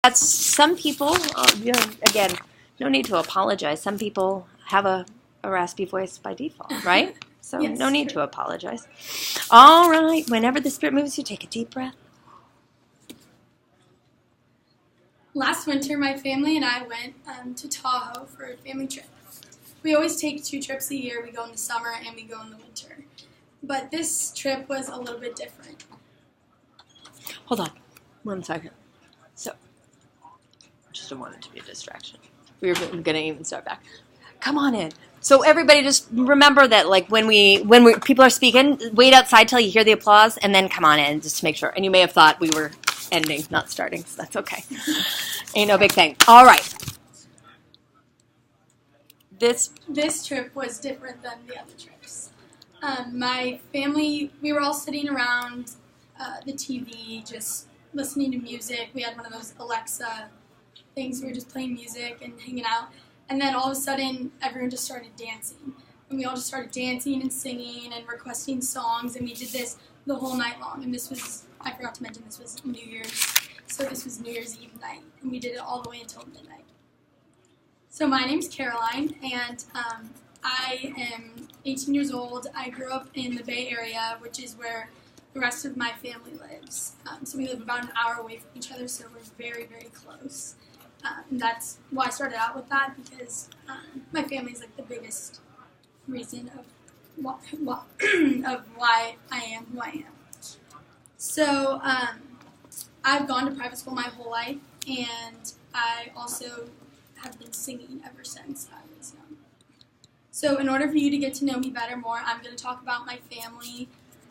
That's some people, again, no need to apologize. Some people have a raspy voice by default, right? So Yes, no need true. to apologize. All right, whenever the Spirit moves you, take a deep breath. Last winter, my family and I went to Tahoe for a family trip. We always take 2 trips a year. We go in the summer and we go in the winter. But this trip was a little bit different. Hold on 1 second. So, just don't want it to be a distraction. We're going to even start back. Come on in. So everybody just remember that, like, when people are speaking, wait outside till you hear the applause, and then come on in just to make sure. And you may have thought we were ending, not starting, so that's okay. Ain't no big thing. All right. This trip was different than the other trips. My family, we were all sitting around the TV, just listening to music. We had one of those Alexa things. We were just playing music and hanging out. And then all of a sudden, everyone just started dancing. And we all just started dancing and singing and requesting songs. And we did this the whole night long. And this was, I forgot to mention, this was New Year's. So this was New Year's Eve night. And we did it all the way until midnight. So my name's Caroline, and I am 18 years old. I grew up in the Bay Area, which is where the rest of my family lives. So we live about an hour away from each other, so we're very, very close. And that's why I started out with that, because my family is like the biggest reason of why I am who I am. So I've gone to private school my whole life, and I also have been singing ever since I was young. So in order for you to get to know me better more, I'm going to talk about my family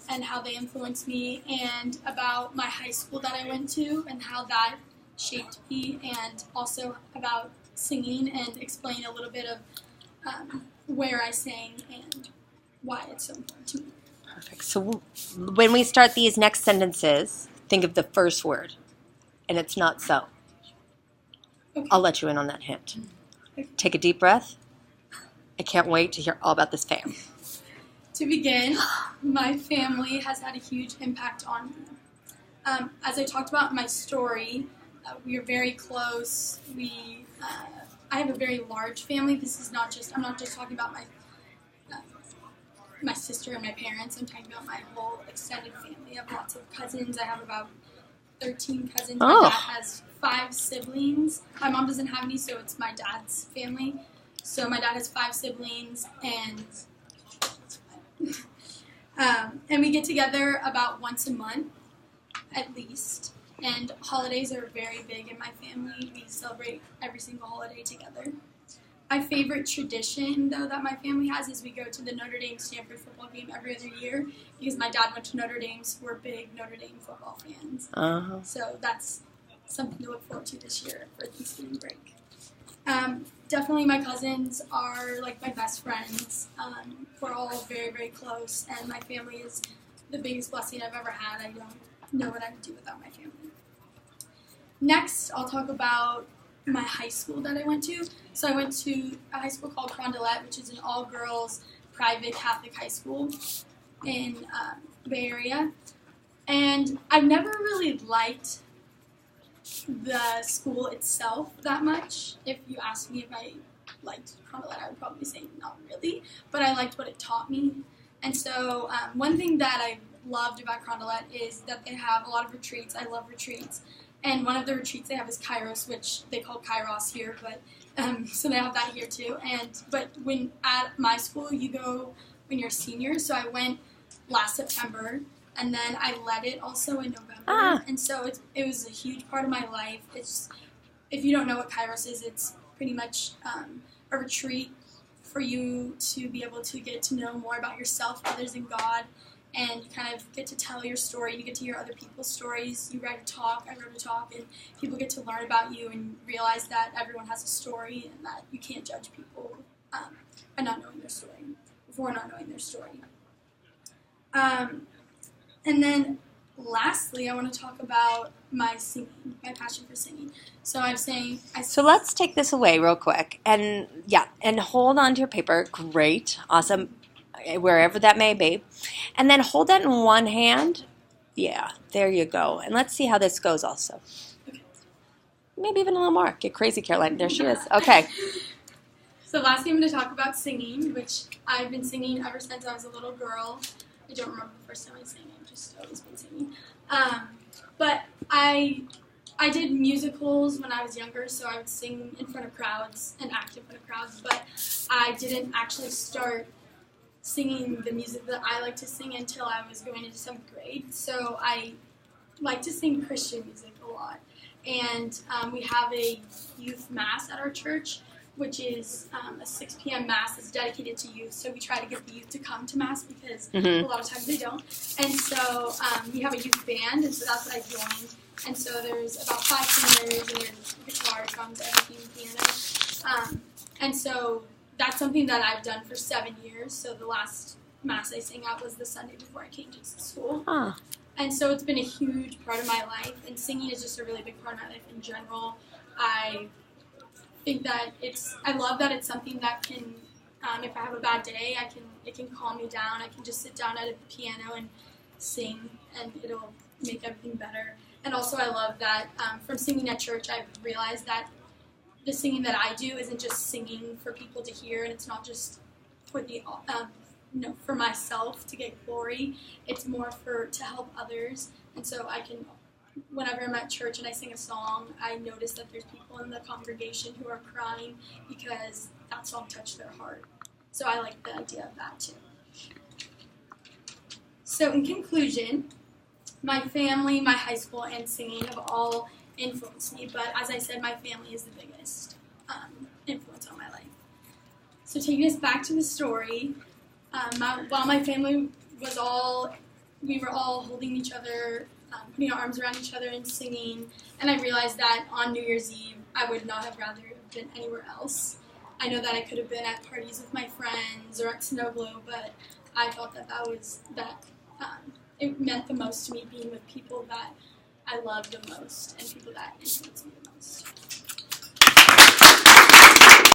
and how they influenced me, and about my high school that I went to and how that shaped me, and also about singing and explain a little bit of where I sang and why it's so important to me. Perfect. So when we start these next sentences, think of the first word, and it's not so. Okay. I'll let you in on that hint. Take a deep breath. I can't wait to hear all about this fam. To begin, my family has had a huge impact on me. As I talked about in my story, we are very close. I have a very large family. I'm not just talking about my sister and my parents. I'm talking about my whole extended family. I have lots of cousins. I have about 13 cousins. Oh. My dad has 5 siblings. My mom doesn't have any, so it's my dad's family. So my dad has 5 siblings, and we get together about once a month, at least. And holidays are very big in my family. We celebrate every single holiday together. My favorite tradition, though, that my family has is we go to the Notre Dame-Stanford football game every other year, because my dad went to Notre Dame, so we're big Notre Dame football fans. Uh-huh. So that's something to look forward to this year for Thanksgiving break. Definitely my cousins are like my best friends. We're all very, very close, and my family is the biggest blessing I've ever had. I don't know what I would do without my family. Next, I'll talk about my high school that I went to. So I went to a high school called Carondelet, which is an all-girls private Catholic high school in the Bay Area. And I've never really liked the school itself that much. If you asked me if I liked Carondelet, I would probably say not really, but I liked what it taught me. And so one thing that I loved about Carondelet is that they have a lot of retreats. I love retreats. And one of the retreats they have is Kairos, which they call Kairos here, but so they have that here too. But when at my school, you go when you're a senior. So I went last September, and then I led it also in November. And so it was a huge part of my life. If you don't know what Kairos is, it's pretty much a retreat for you to be able to get to know more about yourself, others, and God. And you kind of get to tell your story. You get to hear other people's stories. You write a talk. I wrote a talk, and people get to learn about you and realize that everyone has a story, and that you can't judge people by not knowing their story, before not knowing their story. And then lastly, I want to talk about my singing, my passion for singing. So I'm saying... So let's take this away real quick. And hold on to your paper. Great. Awesome. Wherever that may be. And then hold that in one hand. Yeah, there you go. And let's see how this goes also. Okay. maybe even a little more. Get crazy, Caroline. There she is. Okay. So lastly, I'm going to talk about singing, which I've been singing ever since I was a little girl. I don't remember the first time I sang. I've just always been singing. But I did musicals when I was younger, so I would sing in front of crowds and act in front of crowds. But I didn't actually start singing the music that I like to sing until I was going into 7th grade. So I like to sing Christian music a lot. And we have a youth mass at our church, which is a 6 p.m. mass that's dedicated to youth. So we try to get the youth to come to mass because a lot of times they don't. And so we have a youth band, and so that's what I joined. And so there's about 5 singers, and there's guitar, drums, everything, piano. And so that's something that I've done for 7 years. So the last mass I sang at was the Sunday before I came to school. Huh. And so it's been a huge part of my life, and singing is just a really big part of my life in general. I think that I love that it's something that can, if I have a bad day, it can calm me down. I can just sit down at a piano and sing, and it'll make everything better. And also I love that from singing at church, I've realized that the singing that I do isn't just singing for people to hear, and it's not just for for myself to get glory. It's more to help others. And so whenever I'm at church and I sing a song, I notice that there's people in the congregation who are crying because that song touched their heart. So I like the idea of that too. So in conclusion, my family, my high school, and singing have all influenced me. But as I said, my family is the biggest influence on my life. So taking us back to the story, while my family we were all holding each other, putting our arms around each other and singing, and I realized that on New Year's Eve, I would not have rather have been anywhere else. I know that I could have been at parties with my friends or at Snow Globe, but I felt that it meant the most to me being with people that I love the most and people that influence me the most.